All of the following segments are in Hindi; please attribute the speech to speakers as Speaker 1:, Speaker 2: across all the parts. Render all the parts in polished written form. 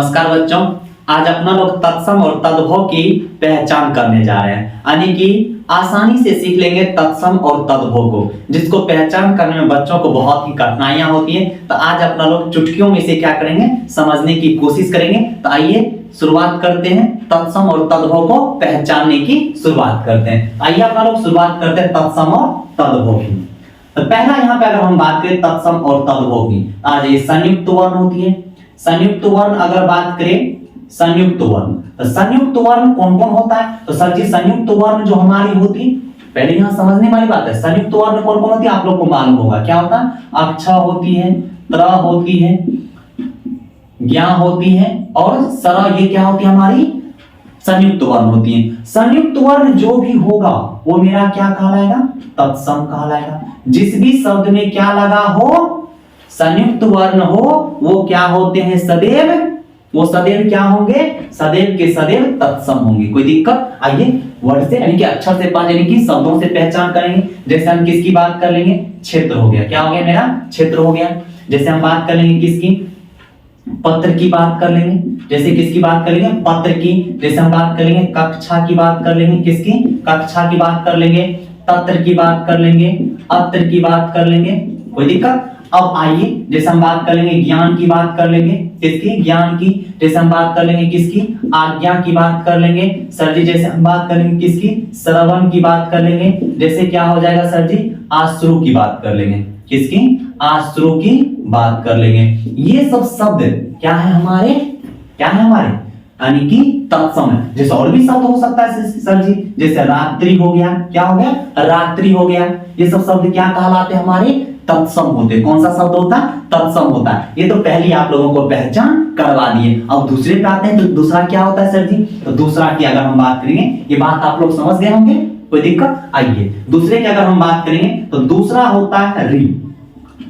Speaker 1: नमस्कार बच्चों, आज अपना लोग तत्सम और तद्भव की पहचान करने जा रहे हैं। यानी कि आसानी से सीख लेंगे तत्सम और तद्भव को, जिसको पहचान करने में बच्चों को बहुत ही कठिनाइयां होती हैं। तो आज अपना लोग चुटकियों में से क्या करेंगे, समझने की कोशिश करेंगे। तो आइए शुरुआत करते हैं, तत्सम और तद्भव को पहचानने की शुरुआत करते हैं। आइए अपना लोग शुरुआत करते हैं तत्सम और तद्भव की। तो पहला यहाँ पे अगर हम बात करें तत्सम और तद्भव की, आज ये संयुक्त वर्ण होती है। संयुक्त वर्ण अगर बात करें, संयुक्त वर्ण, तो संयुक्त वर्ण कौन कौन होता है? तो सर जी संयुक्त वर्ण जो हमारी होती, पहले यहां समझने वाली बात है, संयुक्त वर्ण कौन कौन होती है आप लोग को मालूम होगा। क्या होता है? अक्ष होती है, त्र होती है, ज्ञा होती है और सर, ये क्या होती है हमारी संयुक्त वर्ण होती है। संयुक्त वर्ण जो भी होगा वो मेरा क्या कहलाएगा? तत्सम कहलाएगा। जिस भी शब्द में क्या लगा हो, संयुक्त वर्ण हो, वो क्या होते हैं? सदैव, वो सदैव क्या होंगे? सदैव के सदैव तत्सम होंगे। कोई दिक्कत? आइए वर्ड से यानी कि अक्षर से पांच यानी कि शब्दों से पहचान करेंगे। जैसे हम किसकी बात कर लेंगे? क्षेत्र हो गया। क्या हो गया मेरा? क्षेत्र हो गया। जैसे हम बात कर लेंगे किसकी? पत्र की बात कर लेंगे। जैसे किसकी बात कर लेंगे? पत्र की। जैसे हम बात कर लेंगे कक्षा की बात कर लेंगे। किसकी? कक्षा की बात कर लेंगे। तत्र की बात कर लेंगे, अत्र की बात कर लेंगे। कोई दिक्कत? अब आइए जैसे हम बात कर लेंगे ज्ञान की बात कर लेंगे। किसकी? ज्ञान की। जैसे हम बात कर लेंगे किसकी? आज्ञा की बात कर लेंगे सर जी। जैसे हम बात कर लेंगे किसकी? श्रवण की बात कर लेंगे। जैसे क्या हो जाएगा सर जी? आश्रु की बात कर लेंगे। किसकी? आश्रु की बात कर लेंगे। ये सब शब्द क्या है हमारे? क्या है हमारे? यानी कि तत्सम है। जैसे और भी शब्द हो सकता है सर जी, जैसे रात्रि हो गया। क्या हो गया? रात्रि हो गया। ये सब शब्द क्या कहलाते हैं? हमारे तत्सम होते। कौन सा शब्द होता है? तत्सम होता है। ये तो पहले आप लोगों को पहचान करवा दिए। अब दूसरे पे आते हैं, तो दूसरा क्या होता है सर जी? तो दूसरा की अगर हम बात करेंगे, ये बात आप लोग समझ गए होंगे, कोई दिक्कत? आइए दूसरे की अगर हम बात करेंगे तो दूसरा होता है री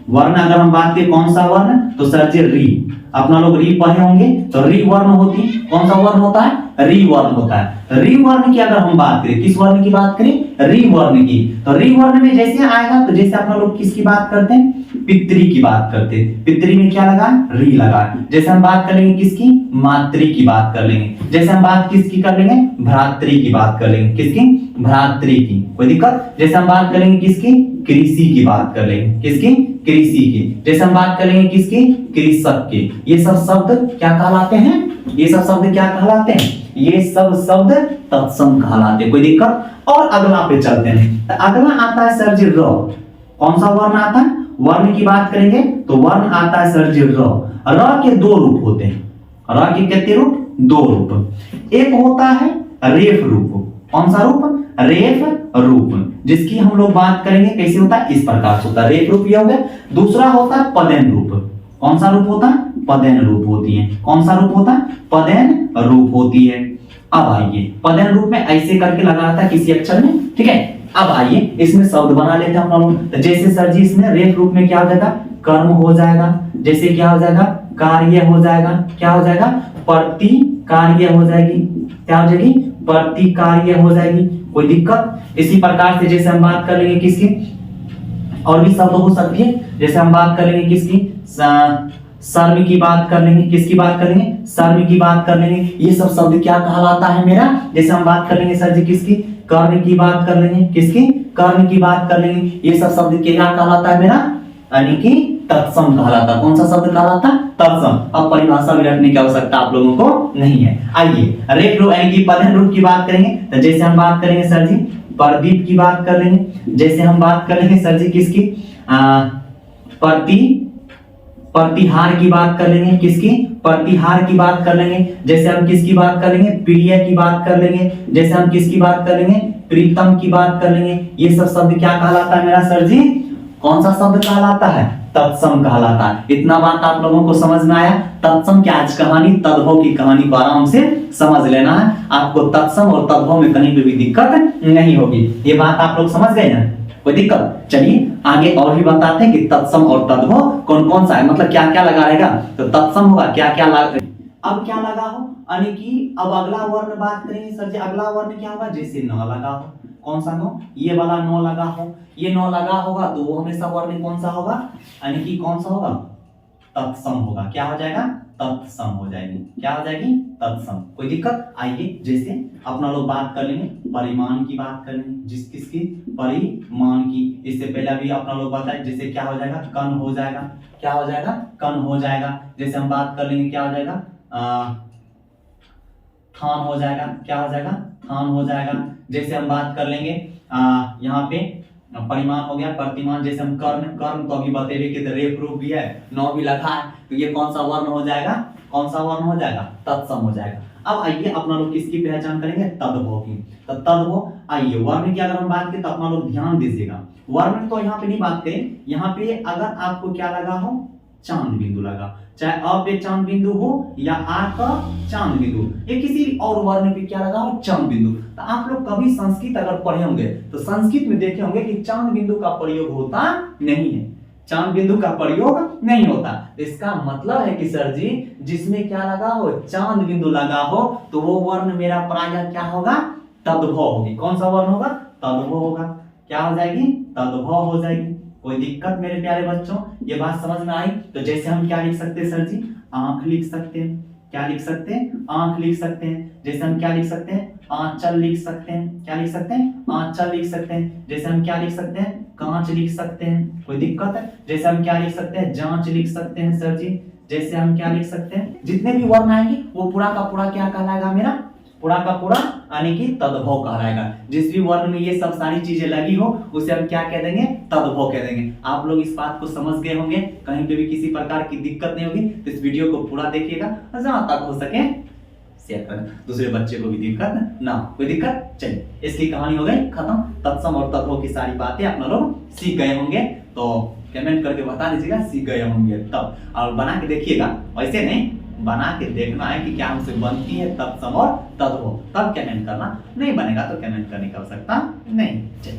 Speaker 1: वर्ण। अगर हम बात करें कौन सा वर्ण? तो सर जी री। अपना लोग री पढ़े होंगे, तो री वर्ण होती। कौन सा वर्ण होता है? री वर्ण होता है। री वर्ण की अगर हम बात करें, किस वर्ण की बात करें? री वर्ण की। तो री वर्ण में जैसे आएगा, तो जैसे अपना लोग किसकी बात करते हैं? पितरी की बात करते हैं। पितरी में क्या लगा? री लगा। जैसे हम बात कर लेंगे किसकी? मातृ की बात कर लेंगे। जैसे हम बात किसकी कर लेंगे? भ्रातृ की बात कर लेंगे। किसकी? भ्रातृ की। कोई दिक्कत? जैसे हम बात करेंगे किसकी? कृषि की बात कर लेंगे। किसकी? कृषि की। जैसे हम बात करेंगे किसकी? कृषक की। ये सब शब्द क्या कहलाते हैं? ये सब शब्द क्या कहलाते हैं? ये सब शब्द तत्सम कहलाते हैं। कोई दिक्कत? और अगला पे चलते हैं। तो अगला आता है सर जी र। कौन सा वर्ण आता है? वर्ण की बात करेंगे तो वर्ण आता है सर जी र। र के दो रूप होते हैं। र के कितने रूप? दो रूप। एक होता है रेफ रूप। कौन सा रूप? रेफ रूप, जिसकी हम लोग बात करेंगे कैसे होता है? इस प्रकार से होता है। रेफ रूप ये हो गया। दूसरा होता है पदेन रूप। कौन सा रूप होता है? पदेन रूप होती है। कौन सा रूप होता है? पदेन रूप होती है। अब आइए पदेन रूप में ऐसे करके लगा था किसी अक्षर में, ठीक है। अब आइए इसमें शब्द बना लेते हैं हम लोग। तो जैसे सर जी इसमें रेफ रूप में क्या हो जाएगा? कर्म हो जाएगा। जैसे क्या हो जाएगा? कार्य हो जाएगा। क्या हो जाएगा? प्रति कार्य हो जाएगी। क्या हो जाएगी? प्रति कार्य हो जाएगी। कोई दिक्कत? इसी प्रकार से जैसे हम बात कर लेंगे किसकी, और भी शब्द हो सकती है। जैसे हम बात कर लेंगे किसकी? सर्व की बात कर लेंगे। किसकी बात करेंगे? सर्व की बात कर लेंगे। ये सब शब्द क्या कहलाता है मेरा? जैसे हम बात कर लेंगे सर जी किसकी? कर्ण की बात कर लेंगे। किसकी? कर्ण की बात कर लेंगे। ये सब शब्द क्या कहलाता है मेरा? यानी कि तत्सम कहलाता। कौन सा शब्द कहलाता? तत्सम। अब परिभाषा भी रखने की आवश्यकता आप लोगों को नहीं है। आइए रेफ रूप यानी कि पदेन रूप की बात करेंगे। तो जैसे हम बात करेंगे सर जी प्रदीप की बात कर लेंगे। जैसे हम बात कर लेंगे सर जी किसकी? प्रतिहार की बात कर लेंगे। किसकी? प्रतिहार की बात कर लेंगे। जैसे हम किसकी बात कर लेंगे? प्रिय की बात कर लेंगे। जैसे हम किसकी बात कर लेंगे? प्रीतम की बात कर लेंगे। ये सब शब्द क्या कहलाता है मेरा सर जी? कौन सा शब्द कहलाता है? तत्सम कहलाता है। इतना बात आप लोगों को समझ में आया? तत्सम की आज कहानी, तद्भव की कहानी को आराम से समझ लेना है। आपको तत्सम और तद्भव में कहीं भी दिक्कत नहीं होगी। ये बात आप लोग समझ गए ना? कोई दिक्कत? चलिए आगे और भी बताते हैं कि तत्सम और तद्भव कौन कौन सा है, मतलब क्या क्या लगा रहेगा। तो तत्सम होगा क्या क्या लगा, अब क्या लगा हो, यानी कि अब अगला वर्ण बात करेंगे सर जी। अगला वर्ण क्या होगा? जैसे न लगा हो। कौन सा नो? ये वाला नो लगा हो। ये नो लगा होगा तो वो हमेशा वर्ण कौन सा होगा? यानी कि कौन सा होगा? तत्सम होगा। क्या हो जाएगा? तत्सम हो जाएगी। क्या हो जाएगी? तत्सम। कोई दिक्कत? आइए जैसे अपना लोग बात कर लेंगे परिमाण की, बात कर लेंगे जिस किसकी, परिमाण की। इससे पहले भी अपना लोग बताए जैसे क्या हो जाएगा? कण हो जाएगा। क्या हो जाएगा? कण हो जाएगा। जैसे हम बात कर लेंगे क्या हो जाएगा? थान हो जाएगा। क्या हो जाएगा? थान हो जाएगा। जैसे हम बात कर लेंगे यहाँ पे परिमाण हो गया, प्रतिमान। जैसे हम कर्ण, कर्ण तो अभी बतेबे कि रेप रूप भी है, नौ भी लगा है, तो ये कौन सा वर्ण हो जाएगा? कौन सा वर्ण हो जाएगा? तत्सम हो जाएगा। अब आइए अपना लोग किसकी पहचान करेंगे? तद्भव की। तो तद्भव, आइए वर्ण की अगर हम बात करें तो अपना लोग ध्यान दीजिएगा, वर्ण तो यहाँ पे नहीं बात करें, यहाँ पे अगर आपको क्या लगा हो? चांद बिंदु लगा, चाहे अ पे चांद बिंदु हो या आ का चांद बिंदु, या किसी और वर्ण पे क्या लगा हो? चांद बिंदु। तो आप लोग कभी संस्कृत अगर पढ़े होंगे तो संस्कृत में देखे होंगे कि चांद बिंदु का प्रयोग होता नहीं है, चांद बिंदु का प्रयोग नहीं होता। इसका मतलब है कि सर जी जिसमें क्या लगा हो? चांद बिंदु लगा हो, तो वो वर्ण मेरा प्रायः क्या होगा? तद्भव होगी। कौन सा वर्ण होगा? तद्भव होगा। क्या हो जाएगी? तद्भव हो जाएगी। कोई दिक्कत मेरे प्यारे बच्चों? ये बात समझ में आई? तो जैसे हम क्या लिख सकते हैं सर जी? आंख लिख सकते हैं। क्या लिख सकते हैं? आंख लिख सकते हैं। जैसे हम क्या लिख सकते हैं? आंचल लिख सकते हैं। क्या लिख सकते हैं? आंचल लिख सकते हैं। जैसे हम क्या लिख सकते हैं? कांच लिख सकते हैं। कोई दिक्कत है? जैसे हम क्या लिख सकते हैं? जांच लिख सकते हैं सर जी। जैसे हम क्या लिख सकते हैं? जितने भी वर्ण आएंगे वो पूरा का पूरा क्या कहलाएगा मेरा? पूरा का पूरा यानी कि तद्भव कहलाएगा। जिस भी वर्ण में ये सब सारी चीजें लगी हो उसे हम क्या कह देंगे? तद्भव कह देंगे। आप लोग इस बात को समझ गए होंगे, कहीं पे भी किसी प्रकार की दिक्कत नहीं होगी। तो इस वीडियो को पूरा देखिएगा और जहां तक हो सके शेयर करें, दूसरे बच्चे को भी दिक्कत ना हो। कोई दिक्कत? चलिए, इसकी कहानी हो गई खत्म। तत्सम और तद्भव की सारी बातें अपना लोग सीख गए होंगे, तो कमेंट करके बता दीजिएगा सीख गए होंगे तब, और बना के देखिएगा। वैसे नहीं, बना के देखना है कि क्या हमसे बनती है तत्सम और तद्भव, तब कमेंट करना। नहीं बनेगा तो कमेंट करने की आवश्यकता नहीं। चलिए।